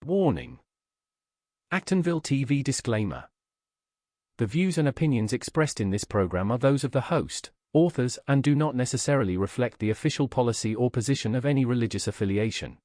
Warning. Actonville TV disclaimer. The views and opinions expressed in this program are those of the host, authors, and do not necessarily reflect the official policy or position of any religious affiliation.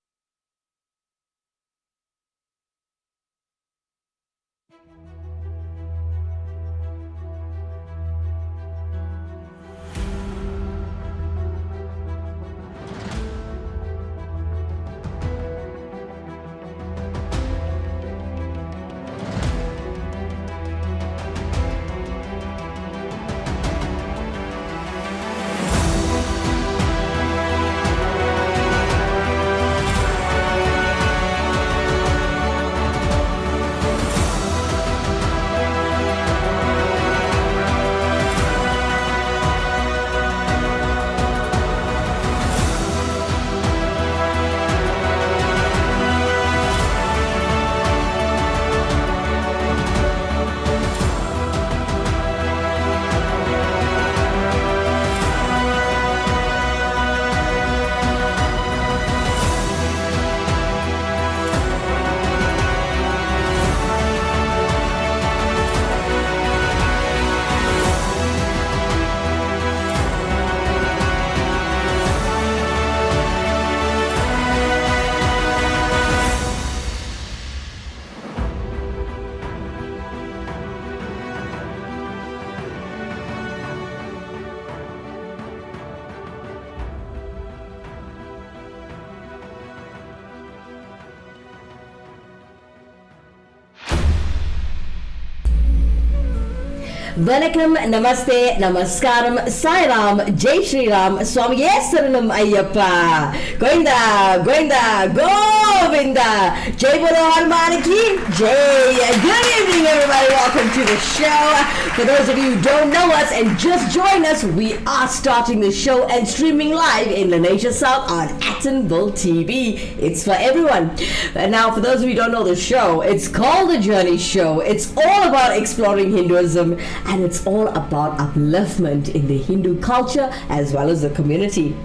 Vanakkam, Namaste, Namaskaram, Sai Ram, Jai Shri Ram, Swamiye Saranam Ayyappa, Govinda, Govinda, Govinda, Jai Bolo Hanuman Ki Jai. Good evening, everybody. Welcome to the show. For those of you who don't know us and just joined us, we are starting the show and streaming live in Lanesha South on Actonville TV. It's for everyone. And now, for those of you who don't know the show, it's called The Journey Show. It's all about exploring Hinduism, and it's all about upliftment in the Hindu culture as well as the community.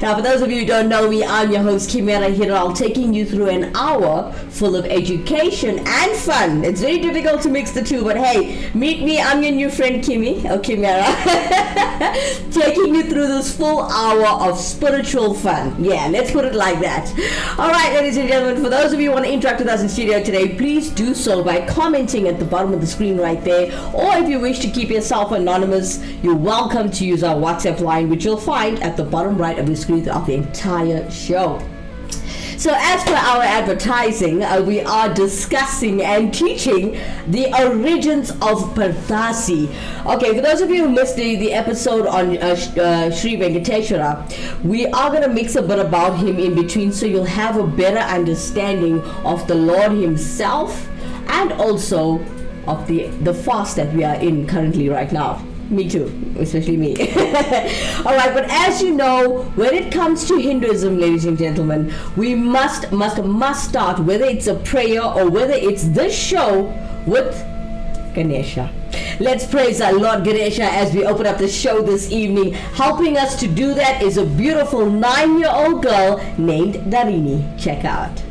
Now, for those of you who don't know me, I'm your host Kimera Heeralal, taking you through an hour full of education and fun. It's very difficult to mix the two, but hey, meet me, I'm your new friend Kimmy, or Kimera, taking you through this full hour of spiritual fun. Yeah, let's put it like that. Alright, ladies and gentlemen, for those of you who want to interact with us in studio today, please do so by commenting at the bottom of the screen right there, or if you wish to keep yourself anonymous, you're welcome to use our WhatsApp line, which you'll find at the bottom right of the screen throughout the entire show. So as per our advertising, we are discussing and teaching the origins of Puratassi. Okay, for those of you who missed the episode on Sri Venkateshwara, we are going to mix a bit about him in between, so you'll have a better understanding of the Lord himself and also of the fast that we are in currently right now. Me too, especially me. Alright, but as you know, when it comes to Hinduism, ladies and gentlemen, we must start, whether it's a prayer or whether it's this show, with Ganesha. Let's praise our Lord Ganesha as we open up the show this evening. Helping us to do that is a beautiful 9-year-old girl named Darini. Check out.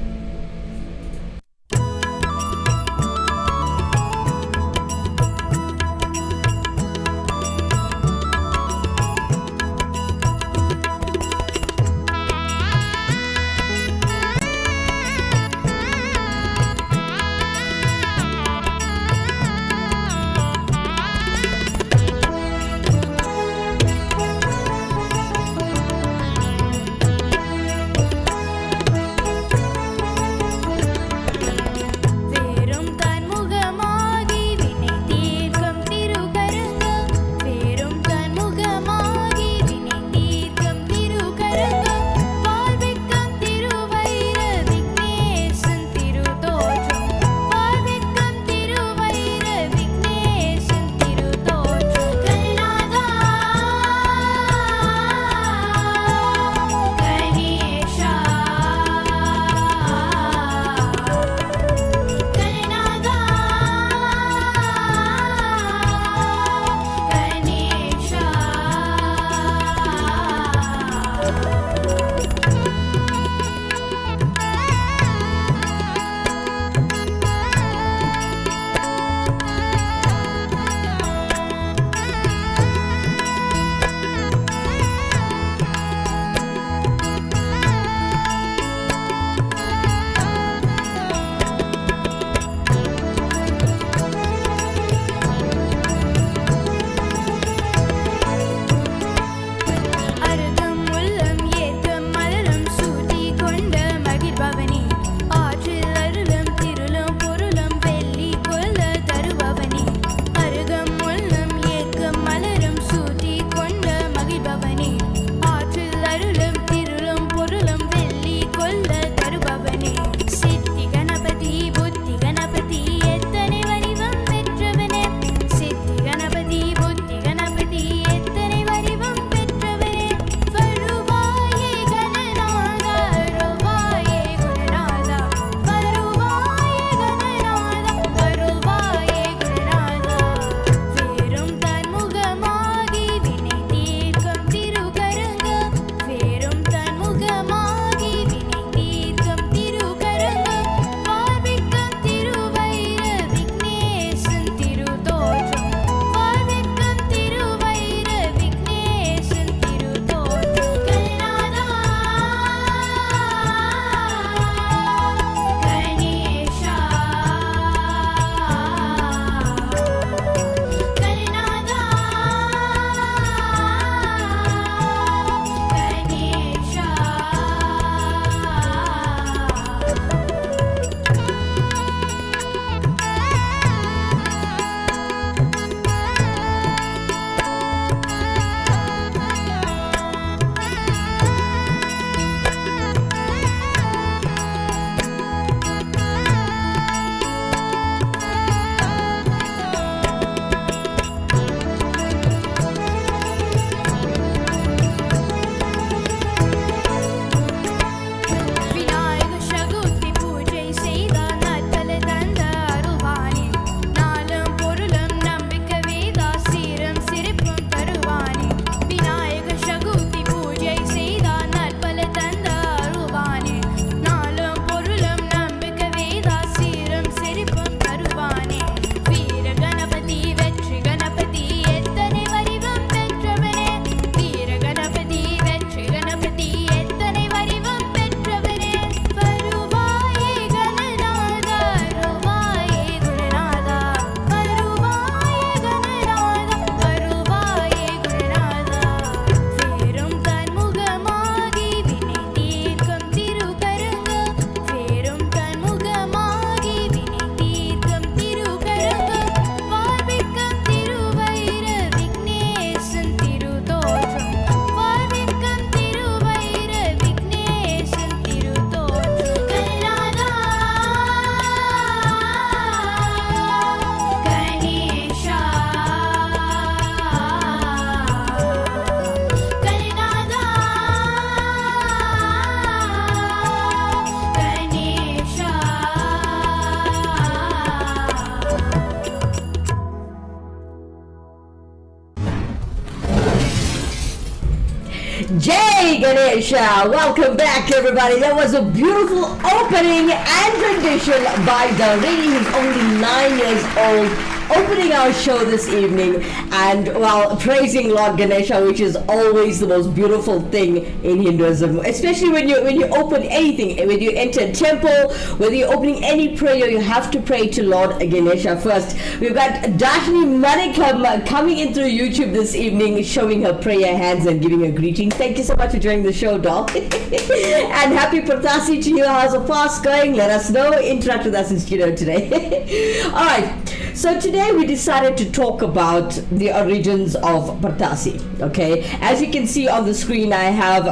Hey Ganesha, welcome back everybody. That was a beautiful opening and rendition by Dareen, who's only 9 years old, opening our show this evening and well, praising Lord Ganesha, which is always the most beautiful thing in Hinduism, especially when you open anything, when you enter a temple, whether you're opening any prayer, you have to pray to Lord Ganesha first. We've got Dashni Manikam coming in through YouTube this evening, showing her prayer hands and giving her greetings. Thank you so much for joining the show, doll. And happy Puratassi to you. How's the fast going? Let us know. Interact with us in studio today. All right. So today we decided to talk about the origins of Puratassi. Okay, as you can see on the screen, I have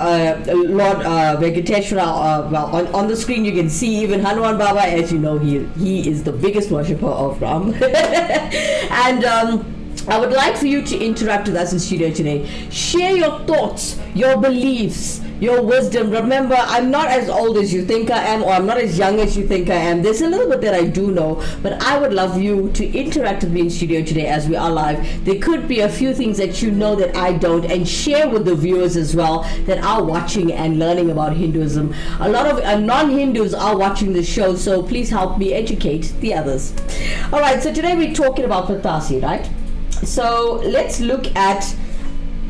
Lord Venkateshwara. Well, on the screen you can see even Hanuman Baba. As you know, he is the biggest worshipper of Ram. And I would like for you to interact with us in studio today. Share your thoughts, your beliefs, your wisdom. Remember, I'm not as old as you think I am, or I'm not as young as you think I am. There's a little bit that I do know, but I would love you to interact with me in studio today as we are live. There could be a few things that you know that I don't, and share with the viewers as well that are watching and learning about Hinduism. A lot of non-Hindus are watching the show, so please help me educate the others. All right, so today we're talking about Puratassi, right? So let's look at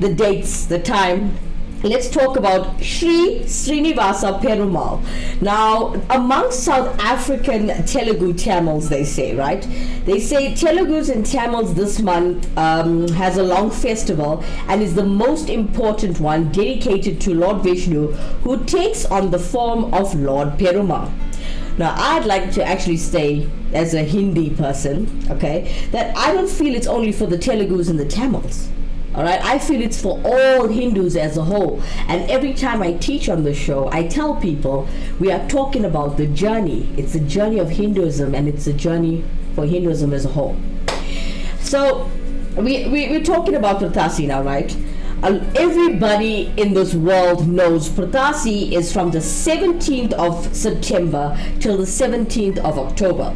the dates, the time. Let's talk about Sri Srinivasa Perumal. Now, amongst South African Telugu Tamils, they say, right? They say Telugus and Tamils this month has a long festival and is the most important one, dedicated to Lord Vishnu, who takes on the form of Lord Perumal. Now, I'd like to actually say, as a Hindi person, okay, that I don't feel it's only for the Telugus and the Tamils. Alright, I feel it's for all Hindus as a whole. And every time I teach on the show, I tell people we are talking about the journey. It's a journey of Hinduism, and it's a journey for Hinduism as a whole. So, we're talking about Puratassi now, right? Everybody in this world knows Puratassi is from the 17th of September till the 17th of October.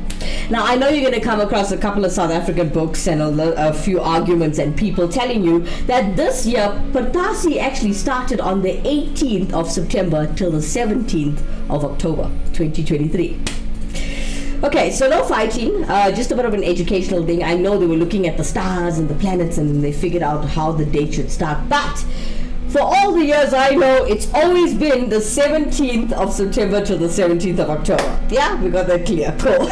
Now, I know you're going to come across a couple of South African books and a few arguments and people telling you that this year Puratassi actually started on the 18th of September till the 17th of October 2023. Okay, so no fighting, just a bit of an educational thing. I know they were looking at the stars and the planets and they figured out how the date should start. But for all the years I know, it's always been the 17th of September to the 17th of October. Yeah, we got that clear. Cool.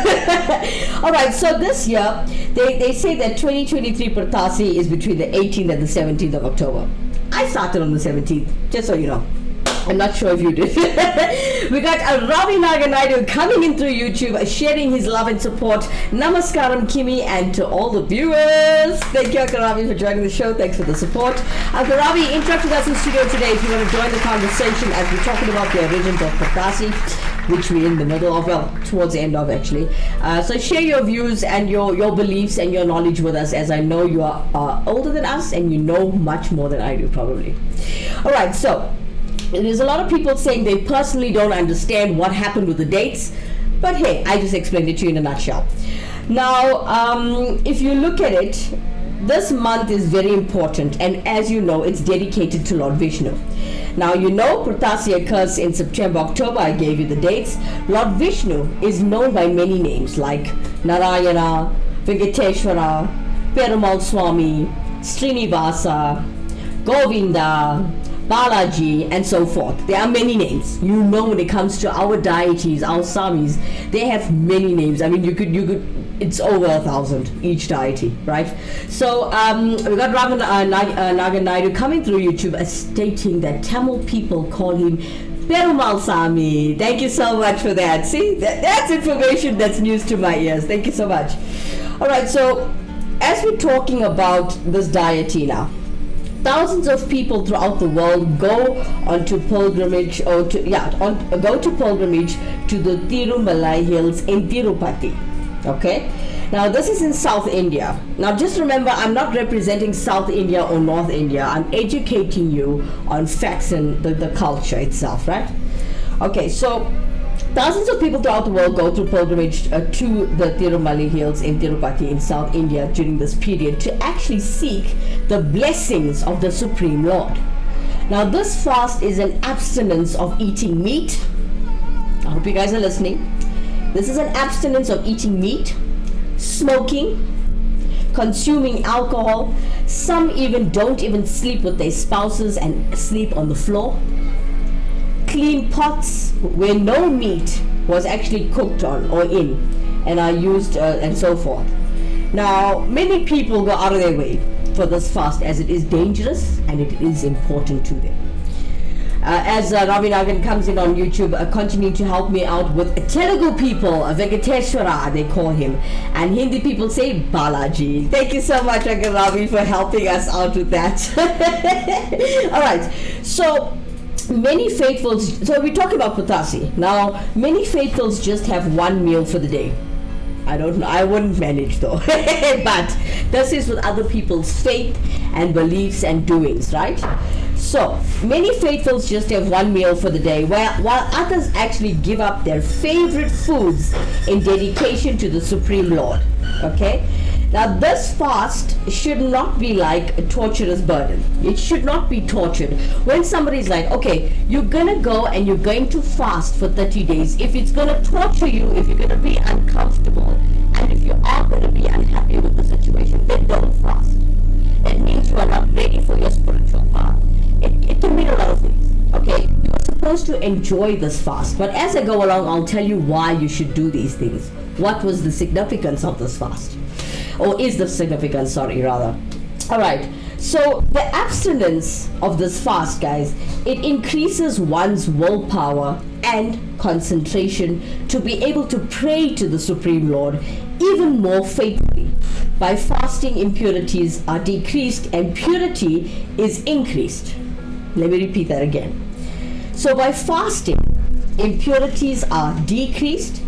Alright, so this year, they say that 2023 Puratassi is between the 18th and the 17th of October. I started on the 17th, just so you know. I'm not sure if you did. We got Ravi Naganaidu coming in through YouTube, sharing his love and support. Namaskaram, Kimi, and to all the viewers. Thank you, Ravi, for joining the show. Thanks for the support. Ravi, interact with us in studio today if you want to join the conversation as we're talking about the origins of Puratassi, which we're in the middle of, well, towards the end of actually. So share your views and your beliefs and your knowledge with us, as I know you are older than us and you know much more than I do probably. Alright, so there's a lot of people saying they personally don't understand what happened with the dates, but hey, I just explained it to you in a nutshell. Now, if you look at it, this month is very important, and as you know, it's dedicated to Lord Vishnu. Now, you know Puratassi occurs in September, October. I gave you the dates. Lord Vishnu is known by many names like Narayana, Venkateshwara, Perumal Swami, Srinivasa, Govinda, Balaji, and so forth. There are many names. You know, when it comes to our deities, our Swamis, they have many names. I mean, you could, it's over 1,000 each deity, right? So we got Ravi Naganaidu coming through YouTube stating that Tamil people call him Perumal Sami. Thank you so much for that. See, that's information that's news to my ears. Thank you so much. All right, so as we're talking about this deity now, thousands of people throughout the world go onto pilgrimage go to pilgrimage to the Tirumala hills in Tirupati. Okay, now this is in South India. Now just remember, I'm not representing South India or North India. I'm educating you on facts and the culture itself, right? Okay, so thousands of people throughout the world go through pilgrimage to the Tirumala hills in Tirupati in South India during this period to actually seek the blessings of the Supreme Lord. Now, this fast is an abstinence of eating meat. I hope you guys are listening. This is an abstinence of eating meat, smoking, consuming alcohol. Some even don't even sleep with their spouses and sleep on the floor. Clean pots where no meat was actually cooked on or in and are used and so forth. Now, many people go out of their way for this fast as it is dangerous and it is important to them. As Ravi Nagan comes in on YouTube, continuing to help me out with Telugu people, Venkateshwara they call him, and Hindi people say Balaji. Thank you so much, Ravi, for helping us out with that. Alright, so many faithfuls, so we talk about Puratassi. Now, many faithfuls just have one meal for the day. I don't know, I wouldn't manage though. But this is with other people's faith and beliefs and doings, right? So, many faithfuls just have one meal for the day, while others actually give up their favorite foods in dedication to the Supreme Lord. Okay? Now, this fast should not be like a torturous burden. It should not be tortured. When somebody's like, okay, you're gonna go and you're going to fast for 30 days. If it's gonna torture you, if you're gonna be uncomfortable, and if you are gonna be unhappy with the situation, then don't fast. That means you are not ready for your spiritual path. It can mean a lot of things. Okay, you are supposed to enjoy this fast, but as I go along, I'll tell you why you should do these things. What was the significance of this fast? Or is the significance, rather. Alright, so the abstinence of this fast, guys, it increases one's willpower and concentration to be able to pray to the Supreme Lord even more faithfully. By fasting, impurities are decreased and purity is increased. Let me repeat that again. So by fasting, impurities are decreased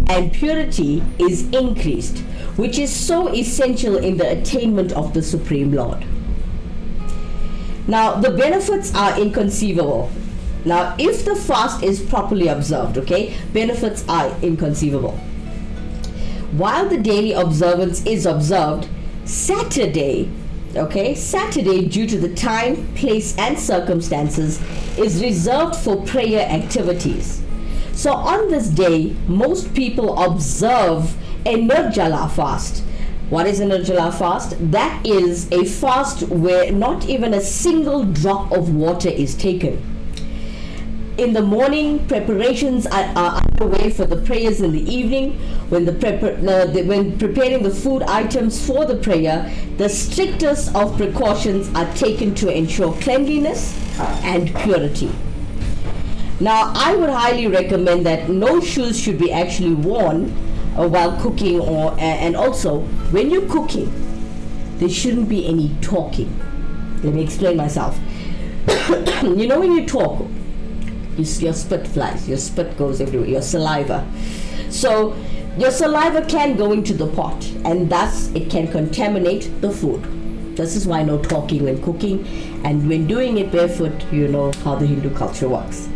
and purity is increased, which is so essential in the attainment of the Supreme Lord. Now, the benefits are inconceivable. Now, if the fast is properly observed, okay, benefits are inconceivable. While the daily observance is observed, Saturday, due to the time, place, and circumstances, is reserved for prayer activities. So on this day, most people observe a Nirjala fast. What is a Nirjala fast? That is a fast where not even a single drop of water is taken. In the morning, preparations are underway for the prayers in the evening. When preparing the food items for the prayer, the strictest of precautions are taken to ensure cleanliness and purity. Now, I would highly recommend that no shoes should be actually worn while cooking, and also when you're cooking, there shouldn't be any talking. Let me explain myself. You know, when you talk, your spit flies, your spit goes everywhere, your saliva. So your saliva can go into the pot and thus it can contaminate the food. This is why no talking when cooking, and when doing it barefoot, you know how the Hindu culture works.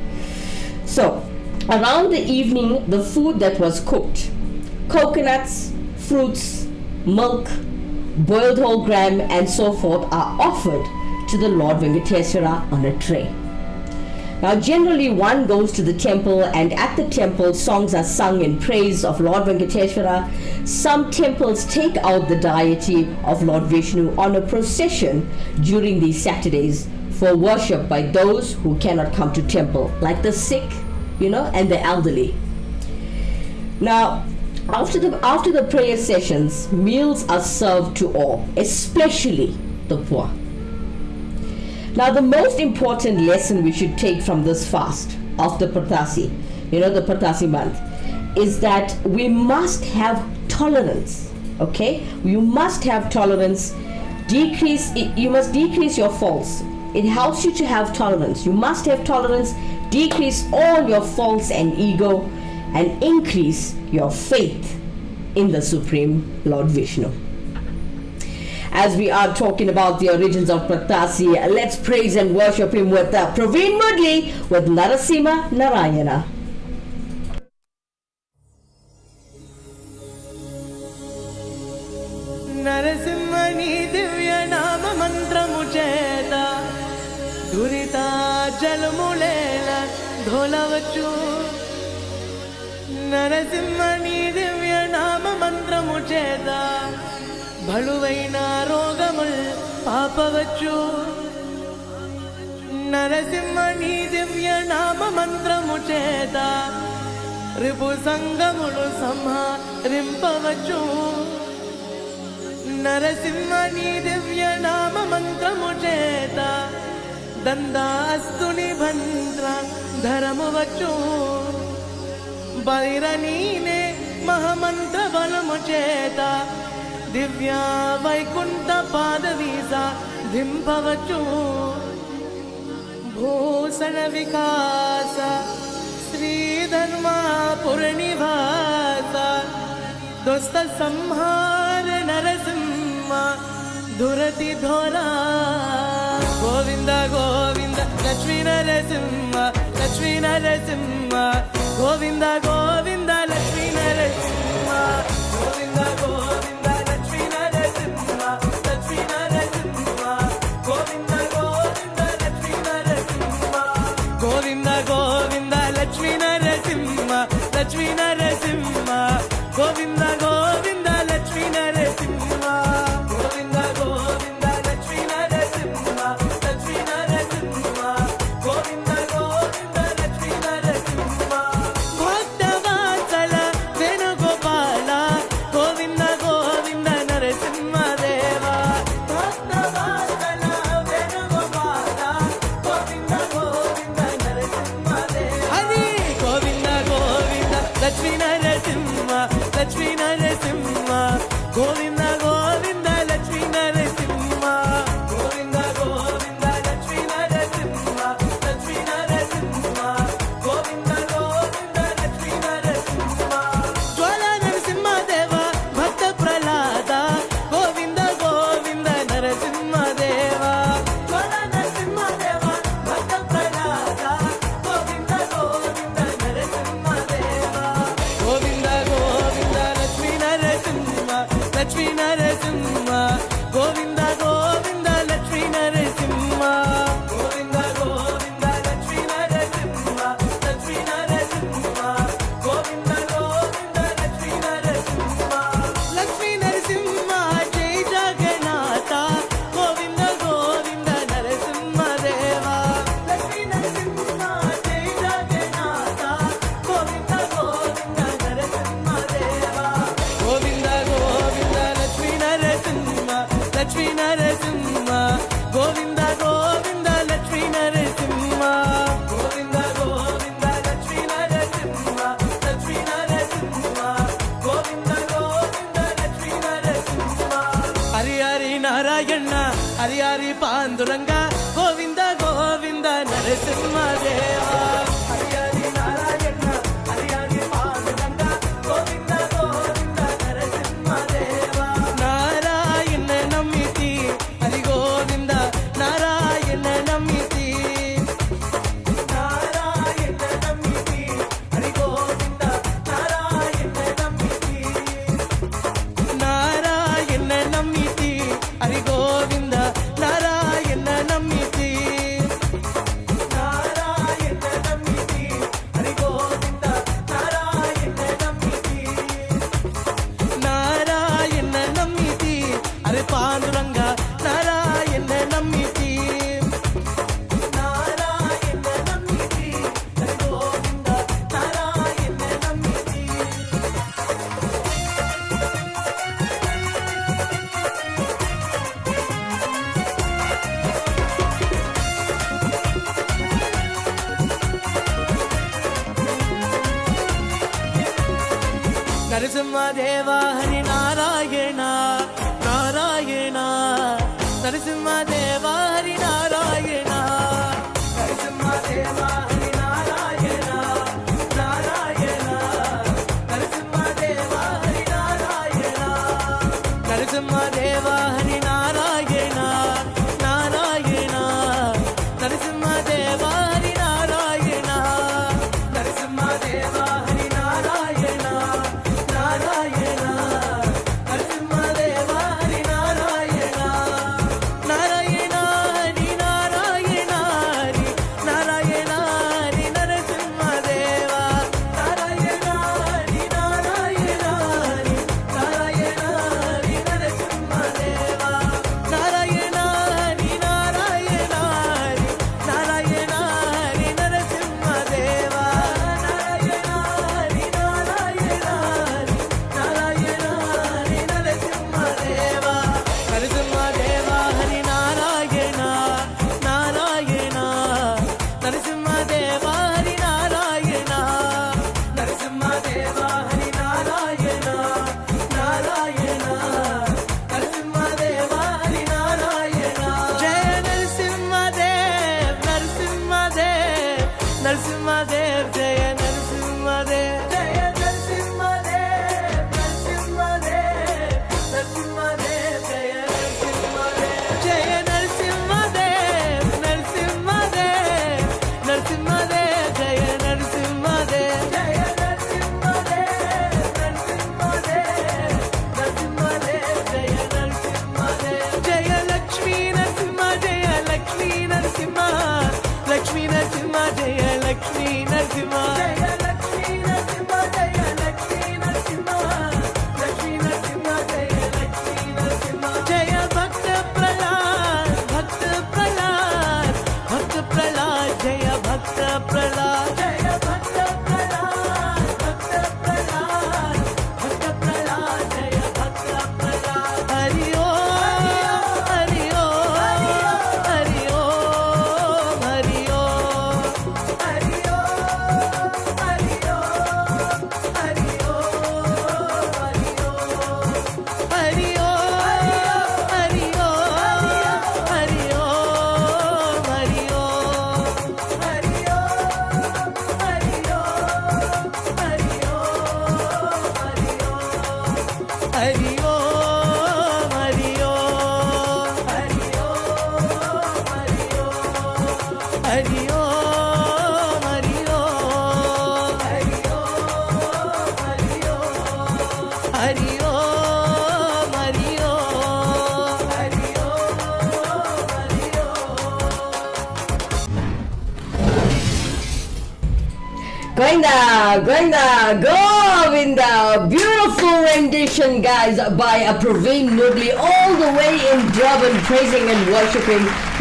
So around the evening, the food that was cooked, coconuts, fruits, milk, boiled whole gram and so forth, are offered to the Lord Venkateshwara on a tray. Now, generally one goes to the temple, and at the temple songs are sung in praise of Lord Venkateshwara. Some temples take out the deity of Lord Vishnu on a procession during these Saturdays for worship by those who cannot come to temple, like the sick, and the elderly. Now, after the prayer sessions, meals are served to all, especially the poor. Now, the most important lesson we should take from this fast of the Puratassi, the Puratassi month, is that we must have tolerance, okay? You must have tolerance. You must decrease your faults. It helps you to have tolerance. You must have tolerance, decrease all your faults and ego, and increase your faith in the Supreme Lord Vishnu. As we are talking about the origins of Puratassi, let's praise and worship him with Praveen Mudli with Narasimha Narayana. నరసింహని దివ్య నామ మంత్రము చేత దురిత జలములేల ధోలవచ్చు నరసింహని దివ్య నామ మంత్రము చేత బలువైన రోగముల్ పాపవచ్చు నరసింహని దివ్య నామ మంత్రము చేత రిపు సంగములు సంహరింపవచ్చు నరసింహని దివ్య నామ మంత్రము చేత దందాస్తుని భంద్ర ధరమువచ్చు బైరనీనే మహామంత్ర బలము చేత దివ్య వైకుంఠ పాదవీస ధింపవచ్చు భూషణ వికాస శ్రీధర్మాపుర నివాస దుస్త సంహార నరసింహ దురతి ధోరా గోవింద గోవింద లక్ష్మీ నరసింహ లక్ష్మీ నరసింహ గోవింద గోవింద లక్ష్మీ నరసింహ గోవింద గోవింద లక్ష్మీ నరసింహ లక్ష్మీ నరసింహ గోవింద గోవింద లక్ష్మీ నరసింహ గోవింద గోవింద లక్ష్మీ నరసింహ లక్ష్మీ నరసింహ గోవింద గోవింద లక్ష్మీ నరసింహ గోవింద గోవింద లక్ష్మీ నరసింహ లక్ష్మీ నరసింహ గోవింద గోవింద లక్ష్మీ నరసింహ భక్తవాత్సల వేణుగోపాల గోవింద గోవింద నరసింహ దేవ భక్తవాత్సల వేణుగోపాల గోవింద గోవింద నరసింహ దేవ హరి గోవింద గోవింద లక్ష్మీ నరసింహ లక్ష్మీ నరసింహ గోవింద గోవింద లక్ష్మీ నరసింహ గోవింద గోవింద లక్ష్మీ నరసింహ లక్ష్మీ నరసింహ గోవింద గోవింద లక్ష్మీ నరసింహ జ్వాల నరసింహ దేవ భక్త ప్రహ్లాద గోవింద గోవింద నరసింహ దేవ జ్వాల నరసింహ దేవ భక్త ప్రహ్లాద గోవింద గోవింద నరసింహ దేవ గోవింద గోవింద లక్ష్మీ నరసింహ లక్ష్మీ నరసింహ గోవింద గోవింద లక్ష్మీ నరసింహ గోవింద గోవింద లక్ష్మీ నరసింహ లక్ష్మీ నరసింహ గోవింద గోవింద లక్ష్మీ నరసింహ లక్ష్మీ నరసింహ జై జగన్నాథ గోవింద గోవింద నరసింహ దేవ లక్ష్మీ నరసింహ జై జగన్నాథ గోవింద గోవింద నరసింహ దేవ గోవింద గోవింద లక్ష్మీ నరసింహ లక్ష్మీ నరసింహ గోవింద గోవింద లక్ష్మీ నరసింహ గోవింద గోవింద లక్ష్మీ నరసింహ లక్ష్మీ నరసింహ గోవింద గోవింద లక్ష్మీ నరసింహ హరి హరి నారాయణ హరి హరి పాండురంగ గోవింద గోవింద నరసింహ దేవ హరి హరి నారాయణ హరి హరి పాండురంగ గోవింద గోవింద నరసింహ దేవ నారాయణ నమ్మితి హరి గోవింద నారాయణ నమ్మితి నారాయణ నమ్మితి హరి గోవింద నారాయణ నమ్మితి నారాయణ నమ్మితి హరి గోవింద నారాయణ నమ్మితి నారాయణ నమ్మితి హరి గోవింద నారాయణ నమ్మితి నారాయణ నమ్మితి హరి పాండురంగ నారాయణ నమ్మితి నారాయణ నమ్మితి హరి గోవింద నారాయణ నమ్మితి Narasimhadeva Hari Narayana Narayana Narasimhadeva Hari Narayana Narasimhadeva Hari Narayana Narayana Narasimhadeva Hari Narayana Narasimhadeva Hari Narayana Narayana Narasimhadeva Hari Narayana Narasimhadeva Hari Narayana Narayana Narasimhadeva Hari Narayana Narayana Hari Narayana Goinda, Govinda. Beautiful rendition, guys, by Praveen Nudli, all the way in Durban, praising and worshipping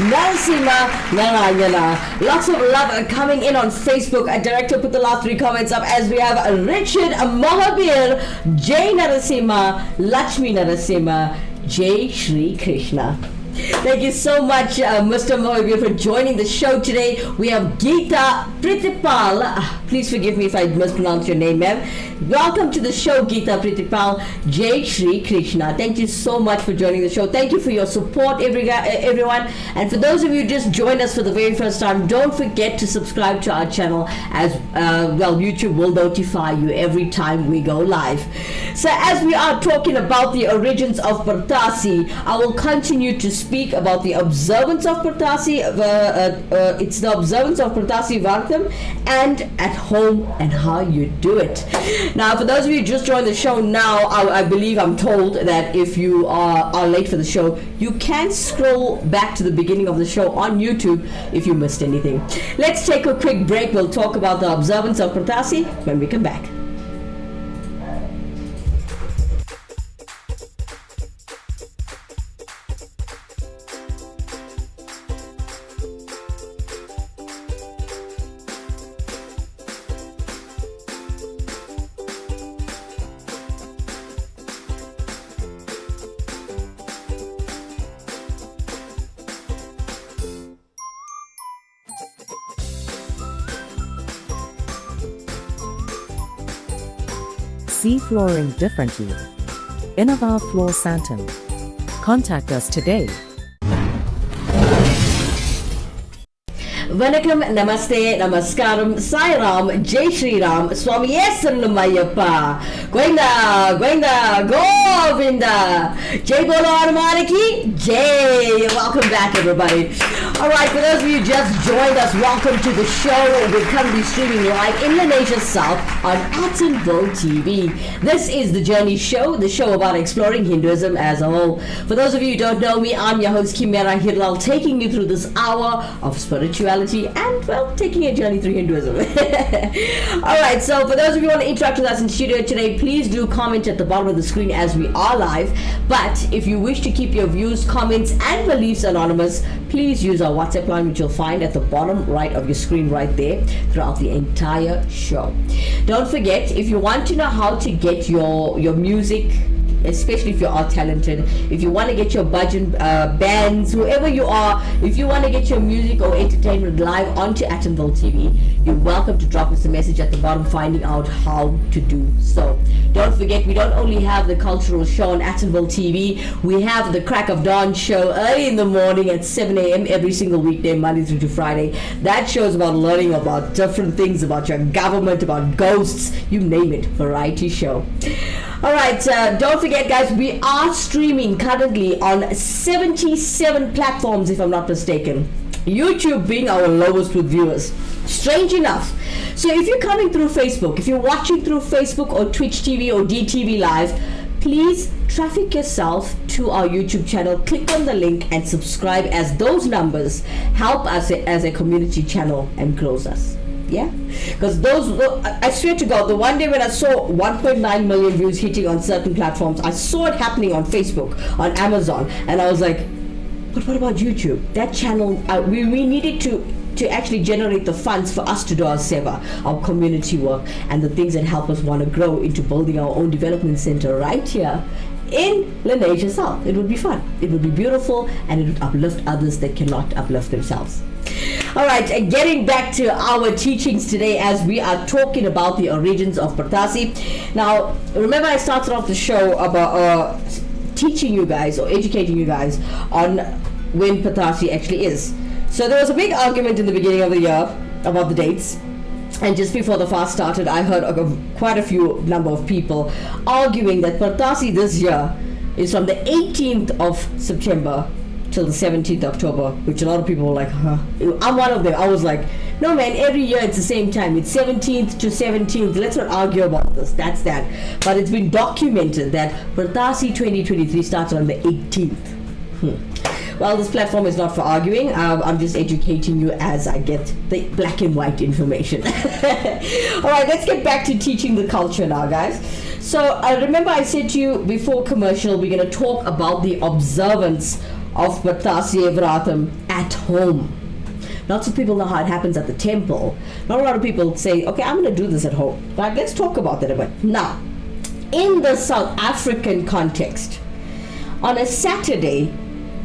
Narasimha Narayana. Lots of love coming in on Facebook. Director put the last 3 comments up as we have Richard Mahabir, Jai Narasimha, Lakshmi Narasimha, Jai Shri Krishna. Thank you so much, Mr. Mohabir, for joining the show today. We have Geeta Pritipal. Please forgive me if I mispronounce your name, ma'am. Welcome to the show, Geeta Pritipal. Jai Shri Krishna. Thank you so much for joining the show. Thank you for your support, everyone. And for those of you who just joined us for the very first time, don't forget to subscribe to our channel, as YouTube will notify you every time we go live. So as we are talking about the origins of Puratassi, I will continue to speak about the observance of Puratassi. It's the observance of Puratassi Vartam and at home and how you do it. Now, for those of you who just joined the show now, I believe I'm told that if you are late for the show, you can scroll back to the beginning of the show on YouTube if you missed anything. Let's take a quick break. We'll talk about the observance of Puratassi when we come back. See flooring differently. Innova Floor Santam. Contact us today. Vanakkam, Namaste, Namaskaram, Sai Ram, Jai Shri Ram, Swami Saranam Goinda, Govinda, Jai Bolo Hanumanaki, Jai. Welcome back, everybody. Alright, for those of you who just joined us, welcome to the show. We're currently streaming live in Malaysia South on Atonville TV. This is the Journey Show, the show about exploring Hinduism as a whole. For those of you who don't know me, I'm your host Kimera Heeralal, taking you through this hour of spirituality and, well, taking a journey through Hinduism. Alright, so for those of you who want to interact with us in studio today, please do comment at the bottom of the screen as we are live. But if you wish to keep your views, comments and beliefs anonymous, please use our WhatsApp line, which you'll find at the bottom right of your screen right there throughout the entire show. Don't forget, if you want to know how to get your music, especially if you are talented, if you want to get your budget bands, whoever you are, if you want to get your music or entertainment live onto Atonville TV, you're welcome to drop us a message at the bottom finding out how to do so. Don't forget, we don't only have the cultural show on Atonville TV, we have the Crack of Dawn show early in the morning at 7 a.m. every single weekday, Monday through to Friday. That show is about learning about different things, about your government, about ghosts, you name it, variety show. Alright, don't forget, guys, we are streaming currently on 77 platforms, if I'm not mistaken. YouTube being our lowest with viewers. Strange enough. So if you're coming through Facebook, if you're watching through Facebook or Twitch TV or DTV Live, please traffic yourself to our YouTube channel, click on the link and subscribe, as those numbers help us as a community channel and grows us. Yeah, because I swear to God, the one day when I saw 1.9 million views hitting on certain platforms, I saw it happening on Facebook, on Amazon, and I was like, but what about YouTube? That channel, we needed to actually generate the funds for us to do our seva, our community work, and the things that help us want to grow into building our own development center right here in Malaysia South. It would be fun, it would be beautiful, and it would uplift others that cannot uplift themselves. Alright, getting back to our teachings today as we are talking about the origins of Puratassi. Now, remember I started off the show about teaching you guys or educating you guys on when Puratassi actually is. So there was a big argument in the beginning of the year about the dates. And just before the fast started, I heard quite a few number of people arguing that Puratassi this year is from the 18th of September till the 17th October, which a lot of people were like, huh. I'm one of them. I was like, no man, every year it's the same time. It's 17th to 17th. Let's not argue about this. That's that. But it's been documented that Puratassi 2023 starts on the 18th. Well, this platform is not for arguing. I'm just educating you as I get the black and white information. All right, let's get back to teaching the culture now, guys. So remember I said to you before commercial, we're going to talk about the observance of Puratassi Vratam at home. Lots of people know how it happens at the temple. Not a lot of people say, okay, I'm going to do this at home. Right, let's talk about that a bit. Now, in the South African context, on a Saturday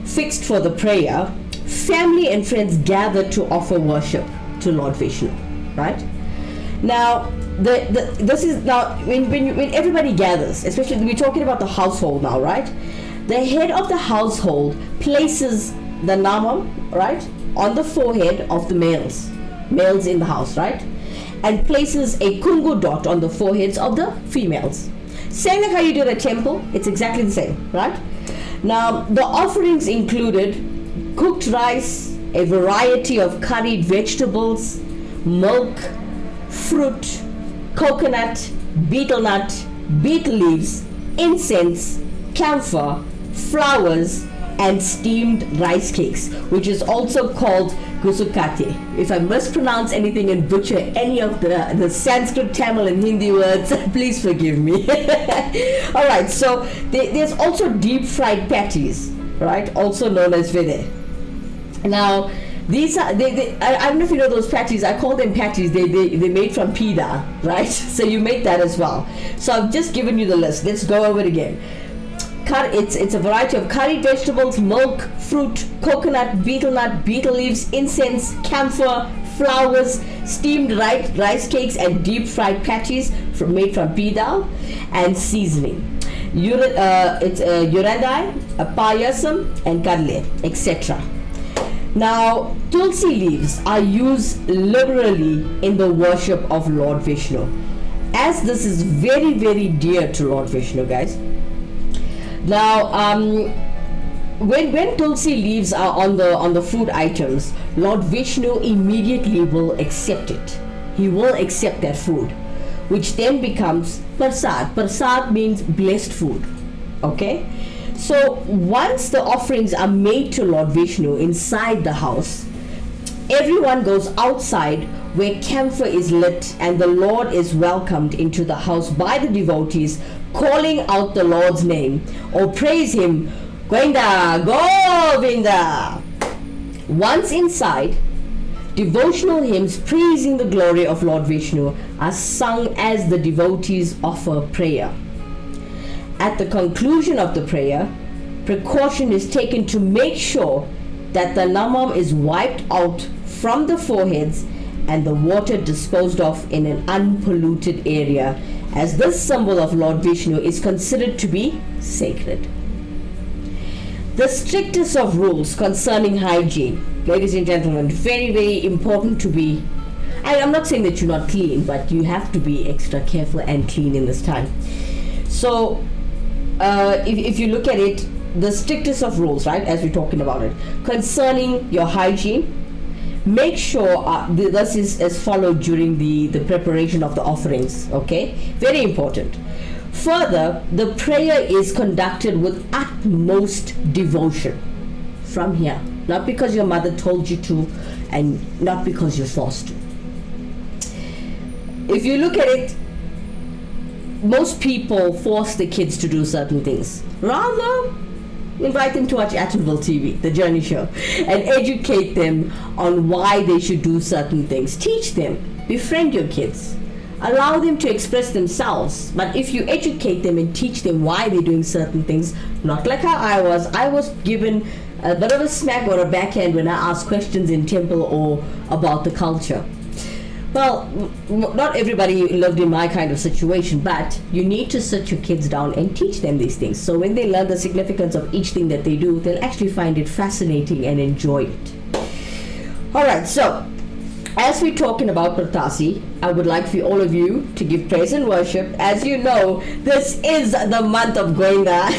fixed for the prayer, family and friends gather to offer worship to Lord Vishnu, right? Now, this is now when everybody gathers, especially we're talking about the household now, right? The head of the household places the namam, right, on the forehead of the males in the house, right, and places a kungu dot on the foreheads of the females. Same like how you do at a temple, it's exactly the same, right? Now, the offerings included cooked rice, a variety of curried vegetables, milk, fruit, coconut, betel nut, betel leaves, incense, camphor, flowers, and steamed rice cakes, which is also called gusukate. If I mispronounce anything and butcher any of the Sanskrit, Tamil, and Hindi words, please forgive me. All right, so there's also deep fried patties, right, also known as vede. Now, these are, I don't know if you know those patties, I call them patties, they made from pida, right? So you make that as well. So I've just given you the list. Let's go over it again. It's a variety of curried vegetables, milk, fruit, coconut, betel nut, betel leaves, incense, camphor, flowers, steamed rice cakes, and deep fried patties made from pea dal, and seasoning. It's urandai, payasam, and kadle, etc. Now, tulsi leaves are used liberally in the worship of Lord Vishnu, as this is very, very dear to Lord Vishnu, guys. Now, when tulsi leaves are on the food items, Lord Vishnu immediately will accept it. He will accept that food, which then becomes prasad. Prasad means blessed food. Okay? So once the offerings are made to Lord Vishnu inside the house, everyone goes outside where camphor is lit and the Lord is welcomed into the house by the devotees, calling out the Lord's name or praise him, Govinda, Govinda. Once inside, devotional hymns praising the glory of Lord Vishnu are sung as the devotees offer prayer. At the conclusion of the prayer, precaution is taken to make sure that the namam is wiped out from the foreheads and the water disposed of in an unpolluted area, as this symbol of Lord Vishnu is considered to be sacred. The strictest of rules concerning hygiene, ladies and gentlemen, very, very important to be. I'm not saying that you're not clean, but you have to be extra careful and clean in this time. So, if you look at it, the strictest of rules, right, as we're talking about it, concerning your hygiene, make sure this is as followed during the preparation of the offerings, okay? Very important. Further, the prayer is conducted with utmost devotion from here, not because your mother told you to and not because you're forced to. If you look at it, most people force the kids to do certain things. Rather, invite them to watch Attenville TV, the journey show, and educate them on why they should do certain things. Teach them, befriend your kids, allow them to express themselves. But if you educate them and teach them why they're doing certain things, not like how I was given a bit of a smack or a backhand when I asked questions in temple or about the culture. Well, not everybody lived in my kind of situation, but you need to sit your kids down and teach them these things. So when they learn the significance of each thing that they do, they'll actually find it fascinating and enjoy it. Alright, so as we're talking about Puratassi, I would like for all of you to give praise and worship. As you know, this is the month of Govinda,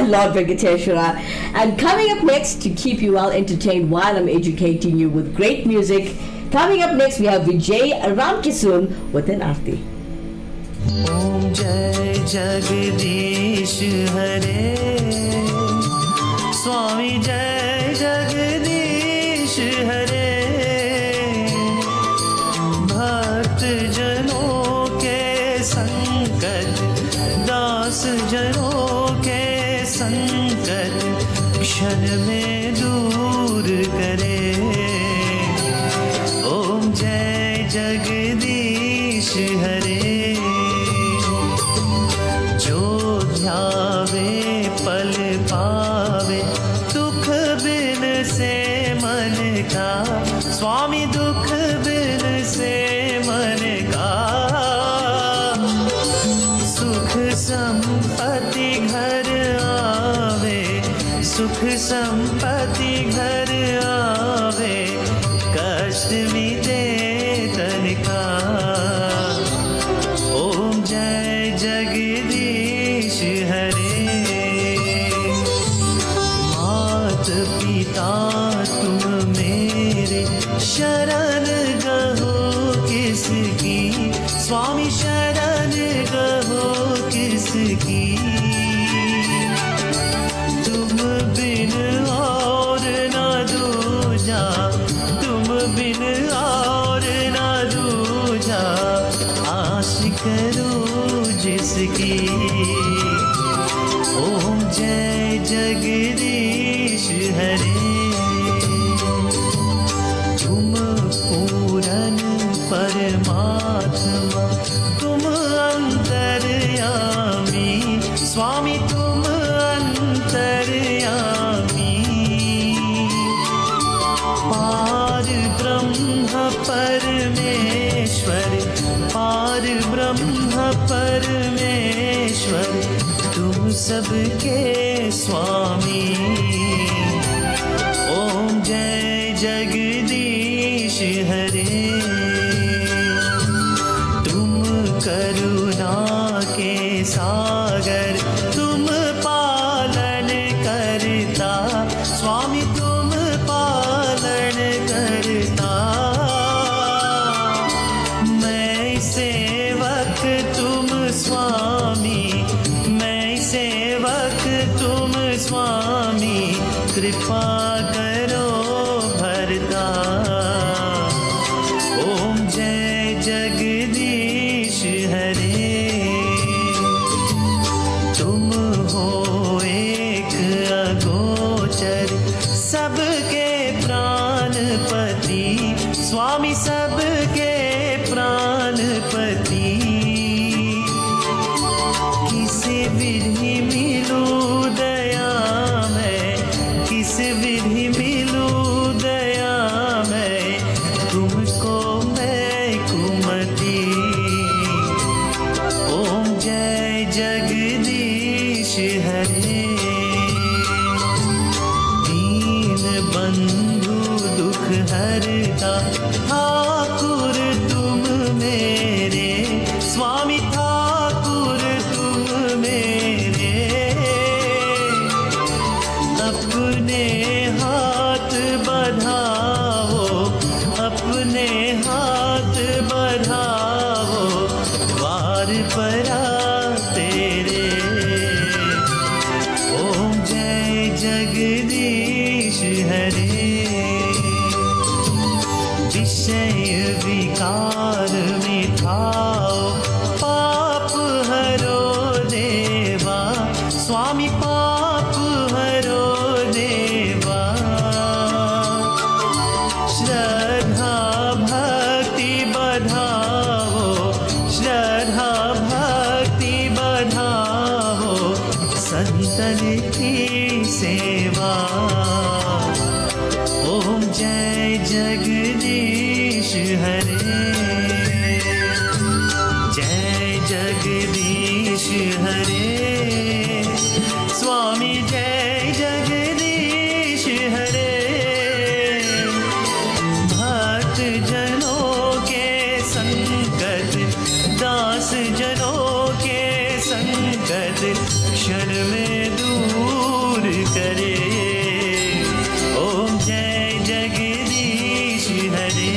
Lord Venkateshwara. And coming up next, to keep you well entertained while I'm educating you with great music, coming up next, we have Vijay Ramkisun with an Aarti. Om Jai Jagdish Hare Swami Jai Jai संकट क्षण में दूर करे। ओम जय जगदीश हरे। जो ध्यावे पल पावे दुख बिन से मन का, स्वामी दुख बिन से मन का। सुख संपत्ति घर आवे, सुख संपत्ति घर आवे, कष्ट मिटे तन का। ओम जय जगदीश हरे। मात पिता तुम मेरे शरण गहो किसकी, स्वामी शरण गहो किसकी। तुम बिन और न दूजा, तुम बिन और न दूजा, आस करो जिसकी। ओम जय जगदीश हरे। तुम पूरन परमात्मा, तुम अंतर्यामी, स्वामी तुम अंतर्यामी। पार ब्रह्म परमेश्वर, पार ब्रह्म परमेश्वर, तुम सबके स्वामी। ओम जय जगदीश हरे। तुम करुणा के सागर, तुम पालन करता, स्वामी तुम पालन करता। मैं सेवक तुम स्वामी, मैं सेवक तुम स्वामी, कृपा करो भरता। ओम जय जगदीश हरे। तुम हो एक अगोचर, सबके प्राणपति, स्वामी सबके प्राणपति। किसे विधि मिलूं दया मैं, किस विधि मिलूं दया मैं, तुमको मैं कुमति। ओम जय जगदीश हरे। दीन बंधु दुख हरता, ठाकुर तुम मेरे, स्वामी ठाकुर तुम मेरे। अपने हाथ बढ़ाओ, अपने हाथ बढ़ाओ, वार परा तेरे। ओम जय जगदीश हरे। विषय विकार मिटाओ, पाप हरो देवा, स्वामी पाप हरो देवा। श्रद्धा भक्ति बढ़ाओ, श्रद्धा भक्ति बढ़ाओ, संतन की सेवा। ओम जय जगदीश हरे। जय जगदीश हरे। स्वामी जय जगदीश हरे। भक्त जनों के संकट, दास जनों के संकट, क्षण में दूर करे। ओम जय जगदीश हरे।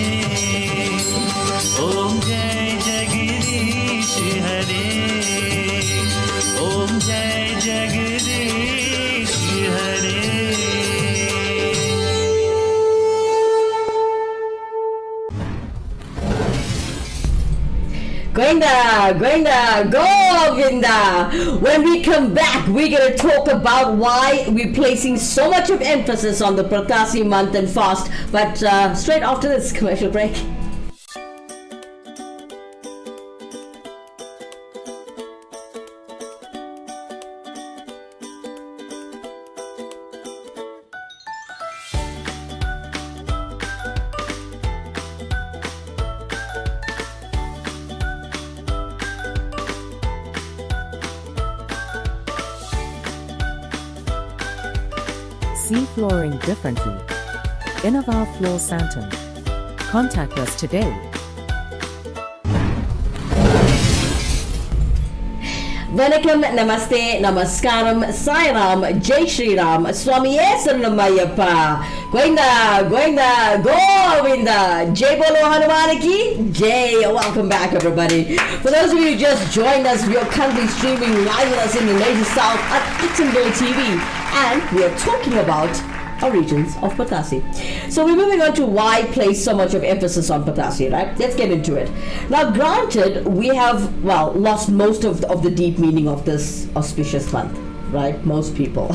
Goinda, Govinda. When we come back, we're going to talk about why we're placing so much of emphasis on the Puratassi month and fast. But straight after this commercial break. See flooring differently. Innova Floor Santam. Contact us today. Vanakkam, Namaste, Namaskaram, Sai Ram, Jai Shri Ram, Swami Saranamayappa, Goinda, Govinda, Jai Bolo Hanuman ki Jai. Welcome back, everybody. For those of you who just joined us, we are currently streaming live with us in the Major South at Actonville TV, and we are talking about our regions of Puratassi. So we're moving on to why place so much of emphasis on Puratassi, right? Let's get into it. Now, granted, we have, lost most of the deep meaning of this auspicious month, right? Most people,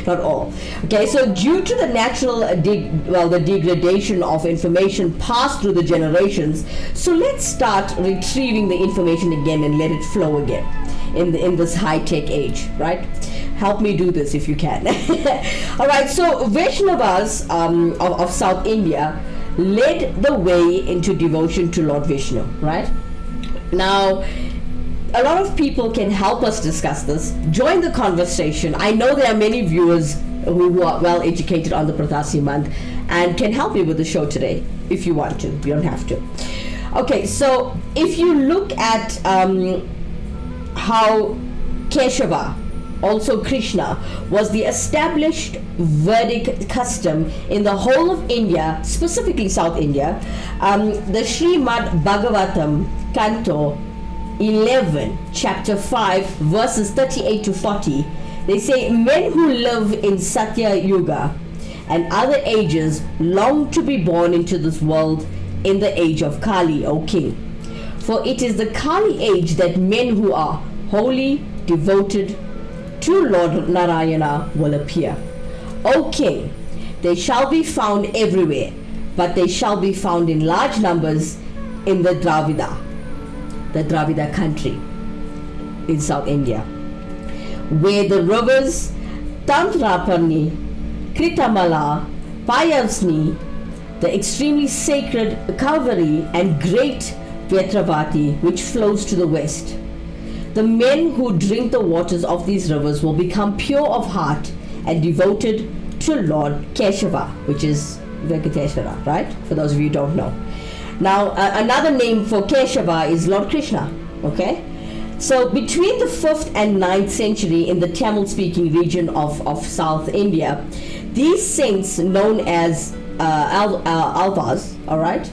not all. Okay, so due to the natural, the degradation of information passed through the generations, so let's start retrieving the information again and let it flow again in this high-tech age, right? Help me do this if you can. All right, so Vaishnavas of South India led the way into devotion to Lord Vishnu, right? Now, a lot of people can help us discuss this. Join the conversation. I know there are many viewers who are well educated on the Puratassi month and can help me with the show today if you want to. You don't have to. Okay, so if you look at how Keshava, also Krishna, was the established Vedic custom in the whole of India, specifically South India, the Srimad Bhagavatam, Canto 11, chapter 5, verses 38 to 40, they say, men who live in Satya Yuga and other ages long to be born into this world in the age of Kali, O king. For it is the Kali age that men who are holy, devoted to Lord Narayana will appear. O king, they shall be found everywhere, but they shall be found in large numbers in the Dravida country in South India, where the rivers Tantraparni, Kritamala, Payavsni, the extremely sacred Kaveri and great Vetravati, which flows to the west. The men who drink the waters of these rivers will become pure of heart and devoted to Lord Keshava, which is Venkateshwara, right? For those of you who don't know. Now, another name for Keshava is Lord Krishna, okay? So, between the 5th and 9th century in the Tamil-speaking region of South India, these saints, known as Alvas, all right,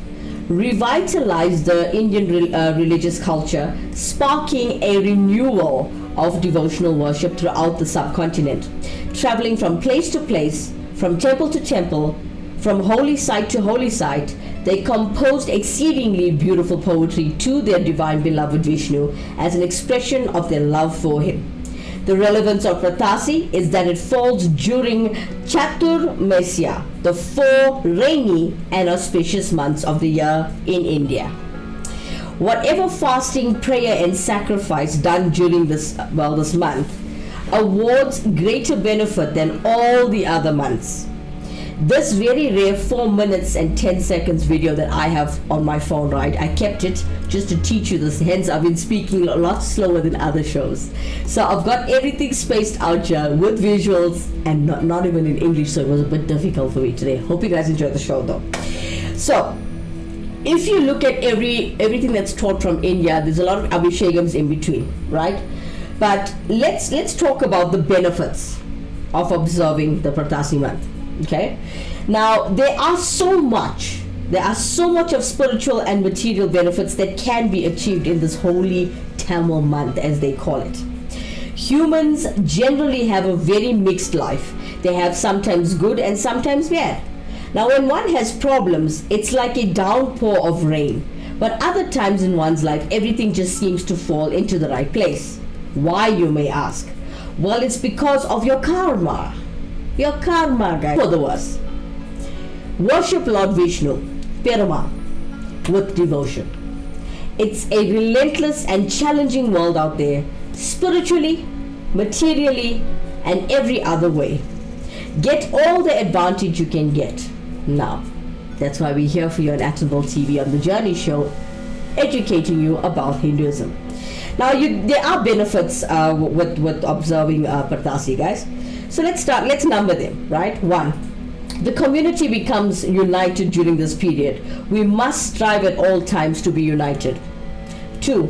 revitalized the Indian religious culture, sparking a renewal of devotional worship throughout the subcontinent. Traveling from place to place, from temple to temple, from holy site to holy site, they composed exceedingly beautiful poetry to their divine beloved Vishnu as an expression of their love for him. The relevance of Puratassi is that it falls during Chaturmasya, the 4 rainy and auspicious months of the year in India. Whatever fasting, prayer and sacrifice done during this month awards greater benefit than all the other months. This very rare 4 minutes and 10 seconds video that I have on my phone, right? I kept it just to teach you this, hence I've been speaking a lot slower than other shows. So I've got everything spaced out here with visuals and not even in English, so it was a bit difficult for me today. Hope you guys enjoyed the show though. So, if you look at everything that's taught from India, there's a lot of abhishekams in between, right? But let's talk about the benefits of observing the Puratassi month. Okay, now there are so much of spiritual and material benefits that can be achieved in this holy Tamil month, as they call it. Humans generally have a very mixed life. They have sometimes good and sometimes bad. Now when one has problems, it's like a downpour of rain. But other times in one's life, everything just seems to fall into the right place. Why, you may ask? Well, it's because of your karma. Your karma, guys. For the worse. Worship Lord Vishnu, Perumal, with devotion. It's a relentless and challenging world out there, spiritually, materially, and every other way. Get all the advantage you can get now. That's why we're here for you on Atonville TV on the Journey Show, educating you about Hinduism. Now, there are benefits with observing Puratassi, guys. So let's start. Let's number them, right? 1. The community becomes united during this period. We must strive at all times to be united. 2.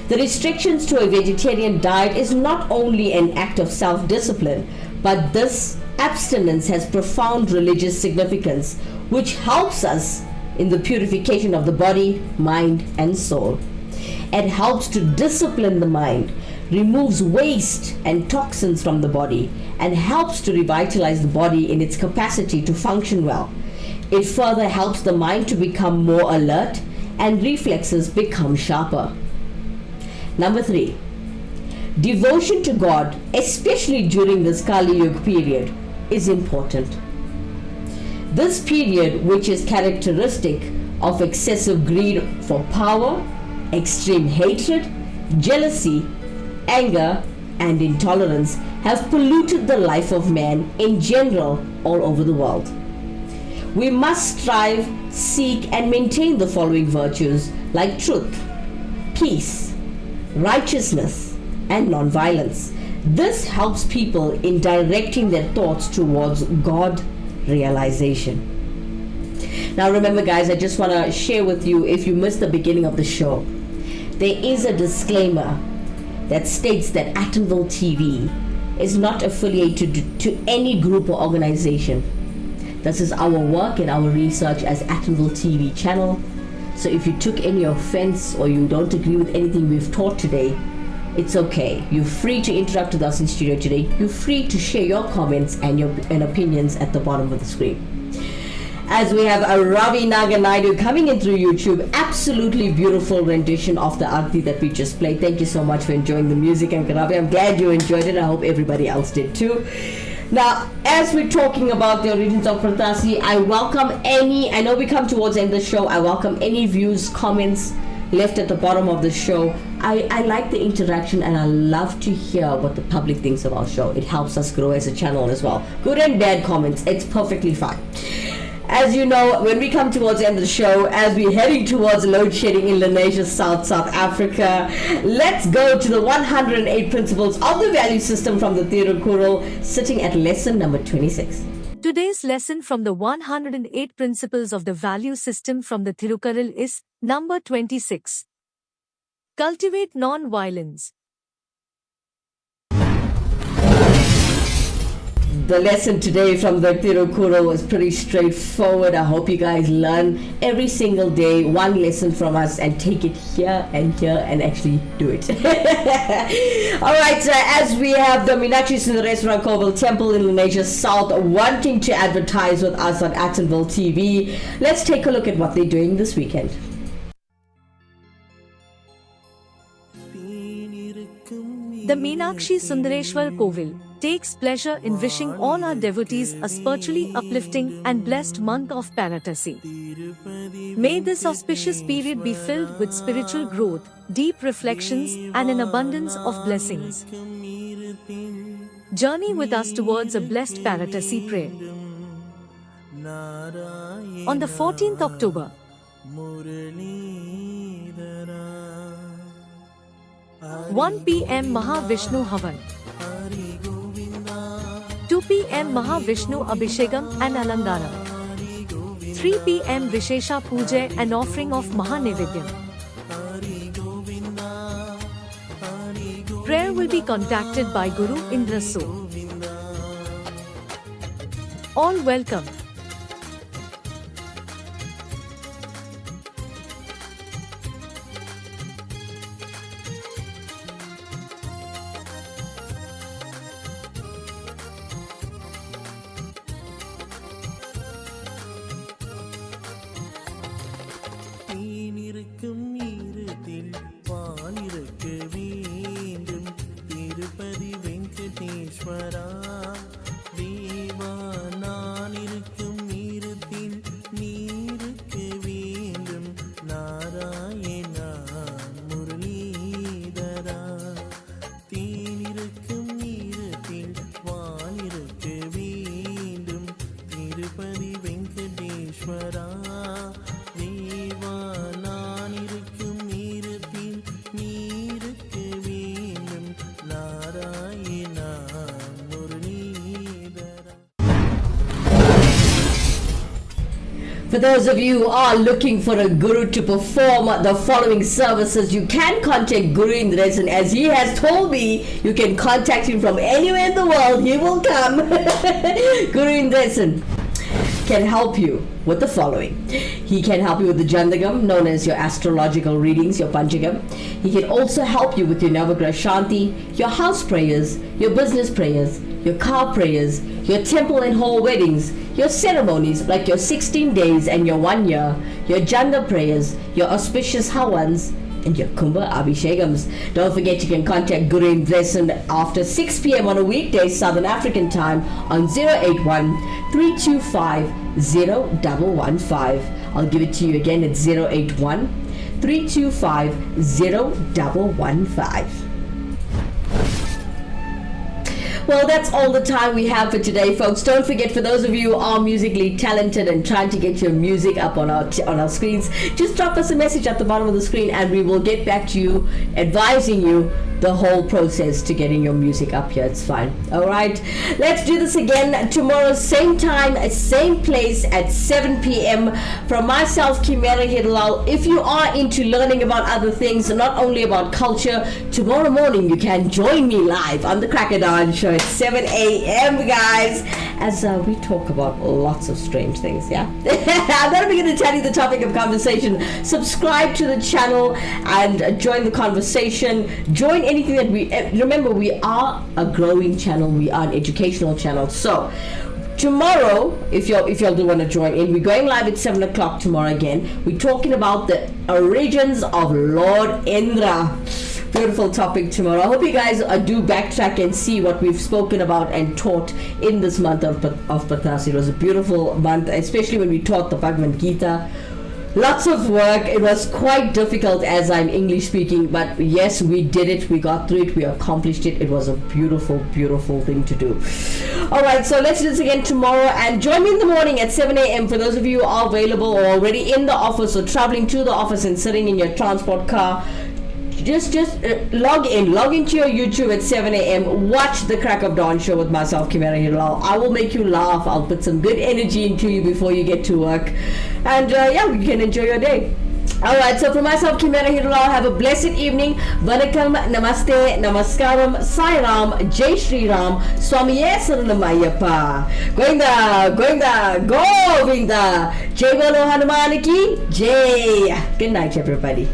The restrictions to a vegetarian diet is not only an act of self-discipline, but this abstinence has profound religious significance, which helps us in the purification of the body, mind, and soul. It helps to discipline the mind, removes waste and toxins from the body, and helps to revitalize the body in its capacity to function well. It further helps the mind to become more alert and reflexes become sharper. Number 3. Devotion to God, especially during this Kali Yuga period, is important. This period, which is characteristic of excessive greed for power, extreme hatred, jealousy, anger, and intolerance, have polluted the life of man in general all over the world. We must strive, seek, and maintain the following virtues like truth, peace, righteousness, and non-violence. This helps people in directing their thoughts towards God realization. Now remember, guys, I just want to share with you, if you missed the beginning of the show, there is a disclaimer that states that Atonville TV is not affiliated to any group or organization. This is our work and our research as Atonville TV channel. So if you took any offense or you don't agree with anything we've taught today, it's okay. You're free to interact with us in studio today. You're free to share your comments and opinions at the bottom of the screen. As we have a Ravi Naganaidu coming in through YouTube, absolutely beautiful rendition of the Aarti that we just played. Thank you so much for enjoying the music, and Ravi, I'm glad you enjoyed it. I hope everybody else did too. Now, as we're talking about the origins of Puratassi, I welcome I know we come towards the end of the show, I welcome any views, comments left at the bottom of the show. I like the interaction, and I love to hear what the public thinks of our show. It helps us grow as a channel as well. Good and bad comments, it's perfectly fine. As you know, when we come towards the end of the show, as we're heading towards load shedding in Lenasia, South Africa, let's go to the 108 principles of the value system from the Thirukural, sitting at lesson number 26. Today's lesson from the 108 principles of the value system from the Thirukural is number 26. Cultivate non-violence. The lesson today from the Thirukural was pretty straightforward. I hope you guys learn every single day one lesson from us and take it here and actually do it. Alright, so as we have the Meenakshi Sundareswara Koval Temple in Lenasia South wanting to advertise with us on Atonville TV, let's take a look at what they're doing this weekend. The Meenakshi Sundareswara Kovil takes pleasure in wishing all our devotees a spiritually uplifting and blessed month of Puratassi. May this auspicious period be filled with spiritual growth, deep reflections, and an abundance of blessings. Journey with us towards a blessed Puratassi prayer. On the 14th October, 1 p.m. Mahavishnu Havan, 2 p.m. Mahavishnu Abhishekam and Alangaram, 3 p.m. Vishesha Puja and offering of Mahanevedyam. Prayer will be conducted by Guru Indra So. All welcome. ஈஸ்வரா நீவா நான் இருக்கும் நீரத்தில் நீருக்கு வேண்டும் Narayana முரளீதரா. For those of you who are looking for a guru to perform the following services, you can contact Guru Indresan. As he has told me, you can contact him from anywhere in the world. He will come. Guru Indresan can help you with the following. He can help you with the Jandagam, known as your astrological readings, your Panchagam. He can also help you with your Navagraha Shanti, your house prayers, your business prayers, your car prayers, your temple and hall weddings, your ceremonies like your 16 days and your 1 year, your Janda prayers, your auspicious Hawans, and your Kumbha Abhishekams. Don't forget you can contact Guru Indresan after 6 p.m. on a weekday Southern African time on 081 325 0115. I'll give it to you again at 081 325 0115. Well, that's all the time we have for today, folks. Don't forget, for those of you who are musically talented and trying to get your music up on our screens, just drop us a message at the bottom of the screen and we will get back to you, advising you the whole process to getting your music up here. It's fine. All right. Let's do this again tomorrow, same time, same place at 7 p.m. From myself, Kimera, Heeralal. If you are into learning about other things, not only about culture, tomorrow morning you can join me live on the Crack of Dawn show at 7 a.m. guys, as we talk about lots of strange things. Yeah. I'm not even going to tell you the topic of conversation. Subscribe to the channel and join the conversation. Join anything that we remember. We are a growing channel. We are an educational channel. So tomorrow, if y'all do want to join in, we're going live at 7 o'clock tomorrow again. We're talking about the origins of Lord Indra. Beautiful topic tomorrow. I hope you guys do backtrack and see what we've spoken about and taught in this month of Puratassi. It was a beautiful month, especially when we taught the Bhagavad Gita. Lots of work. It was quite difficult as I'm English speaking, but yes, we did it. We got through it. We accomplished it. It was a beautiful, beautiful thing to do. All right, so let's do this again tomorrow, and join me in the morning at 7 a.m. For those of you who are available or already in the office or traveling to the office and sitting in your transport car, just log into your YouTube at 7 a.m. Watch the Crack of Dawn show with myself, Kimera Heeralal. I will make you laugh. I'll put some good energy into you before you get to work, and yeah, you can enjoy your day. All right, so for myself, Kimera Heeralal, have a blessed evening. Vanakkam, namaste, namaskaram, Sai Ram, Jai Shri Ram, Swamiye Saranam Ayyappa. Govinda, Govinda, Govinda. Jai Bolo Hanuman ki Jai. Good night, everybody.